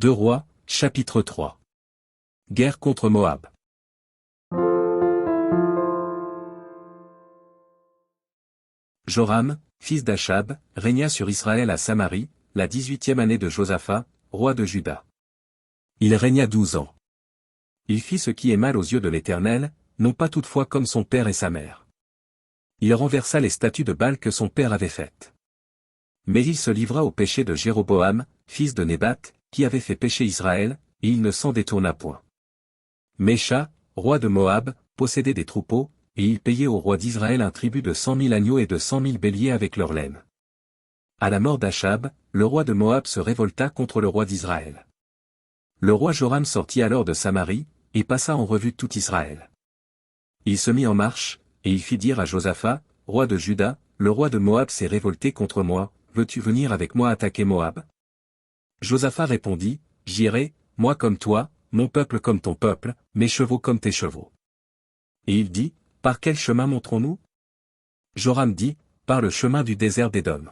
2 Rois, chapitre 3. Guerre contre Moab. Joram, fils d'Achab, régna sur Israël à Samarie, la 18e année de Josaphat, roi de Juda. Il régna 12 ans. Il fit ce qui est mal aux yeux de l'Éternel, non pas toutefois comme son père et sa mère. Il renversa les statues de Baal que son père avait faites. Mais il se livra au péché de Jéroboam, fils de Nébat, qui avait fait pécher Israël, et il ne s'en détourna point. Mécha, roi de Moab, possédait des troupeaux, et il payait au roi d'Israël un tribut de 100 000 agneaux et de 100 000 béliers avec leur laine. À la mort d'Achab, le roi de Moab se révolta contre le roi d'Israël. Le roi Joram sortit alors de Samarie, et passa en revue tout Israël. Il se mit en marche, et il fit dire à Josaphat, roi de Juda, le roi de Moab s'est révolté contre moi, veux-tu venir avec moi attaquer Moab? Josaphat répondit, j'irai, moi comme toi, mon peuple comme ton peuple, mes chevaux comme tes chevaux. Et il dit, par quel chemin monterons-nous? Joram dit, par le chemin du désert d'Édom.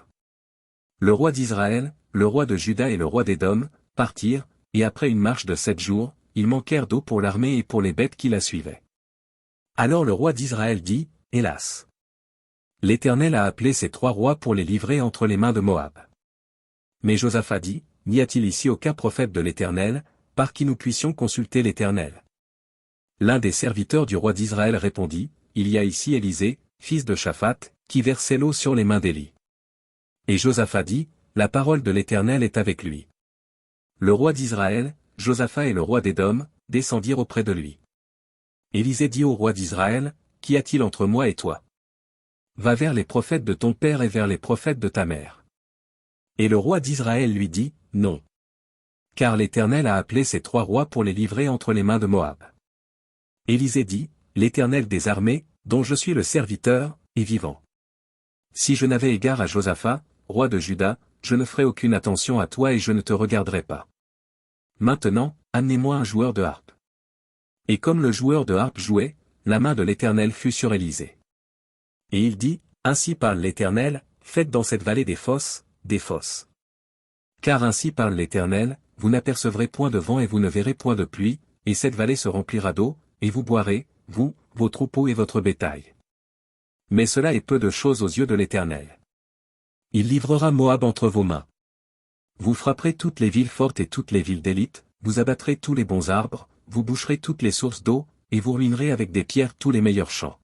Le roi d'Israël, le roi de Juda et le roi d'Édom, partirent, et après une marche de 7 jours, ils manquèrent d'eau pour l'armée et pour les bêtes qui la suivaient. Alors le roi d'Israël dit, hélas! L'Éternel a appelé ces 3 rois pour les livrer entre les mains de Moab. Mais Josaphat dit, n'y a-t-il ici aucun prophète de l'Éternel, par qui nous puissions consulter l'Éternel? L'un des serviteurs du roi d'Israël répondit, il y a ici Élisée, fils de Shaphat, qui versait l'eau sur les mains d'Élie. Et Josaphat dit, la parole de l'Éternel est avec lui. Le roi d'Israël, Josaphat et le roi d'Édom, descendirent auprès de lui. Élisée dit au roi d'Israël, qu'y a-t-il entre moi et toi? Va vers les prophètes de ton père et vers les prophètes de ta mère. Et le roi d'Israël lui dit, non. Car l'Éternel a appelé ces 3 rois pour les livrer entre les mains de Moab. Élisée dit, l'Éternel des armées, dont je suis le serviteur, est vivant. Si je n'avais égard à Josaphat, roi de Juda, je ne ferais aucune attention à toi et je ne te regarderai pas. Maintenant, amenez-moi un joueur de harpe. Et comme le joueur de harpe jouait, la main de l'Éternel fut sur Élisée. Et il dit, ainsi parle l'Éternel, faites dans cette vallée des fosses. Car ainsi parle l'Éternel, vous n'apercevrez point de vent et vous ne verrez point de pluie, et cette vallée se remplira d'eau, et vous boirez, vous, vos troupeaux et votre bétail. Mais cela est peu de choses aux yeux de l'Éternel. Il livrera Moab entre vos mains. Vous frapperez toutes les villes fortes et toutes les villes d'élite, vous abattrez tous les bons arbres, vous boucherez toutes les sources d'eau, et vous ruinerez avec des pierres tous les meilleurs champs.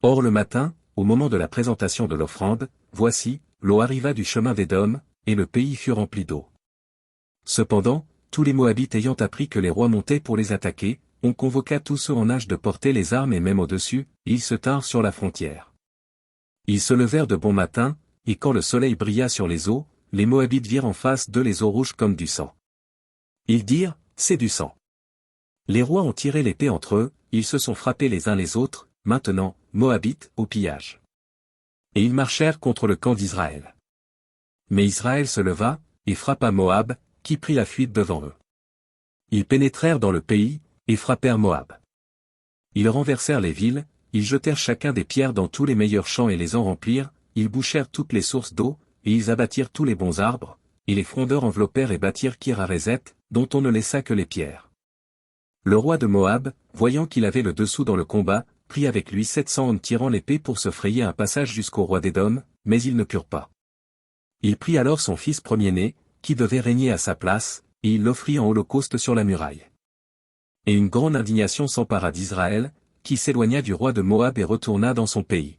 Or le matin, au moment de la présentation de l'offrande, voici, l'eau arriva du chemin d'Édom, et le pays fut rempli d'eau. Cependant, tous les Moabites ayant appris que les rois montaient pour les attaquer, on convoqua tous ceux en âge de porter les armes et même au-dessus, et ils se tinrent sur la frontière. Ils se levèrent de bon matin, et quand le soleil brilla sur les eaux, les Moabites virent en face d'eux les eaux rouges comme du sang. Ils dirent, c'est du sang. Les rois ont tiré l'épée entre eux, ils se sont frappés les uns les autres, maintenant, Moabites, au pillage. Et ils marchèrent contre le camp d'Israël. Mais Israël se leva, et frappa Moab, qui prit la fuite devant eux. Ils pénétrèrent dans le pays, et frappèrent Moab. Ils renversèrent les villes, ils jetèrent chacun des pierres dans tous les meilleurs champs et les en remplirent, ils bouchèrent toutes les sources d'eau, et ils abattirent tous les bons arbres, et les frondeurs enveloppèrent et bâtirent Kir-Hareset, dont on ne laissa que les pierres. Le roi de Moab, voyant qu'il avait le dessous dans le combat, prit avec lui 700 hommes tirant l'épée pour se frayer un passage jusqu'au roi d'Édom, mais ils ne purent pas. Il prit alors son fils premier-né, qui devait régner à sa place, et il l'offrit en holocauste sur la muraille. Et une grande indignation s'empara d'Israël, qui s'éloigna du roi de Moab et retourna dans son pays.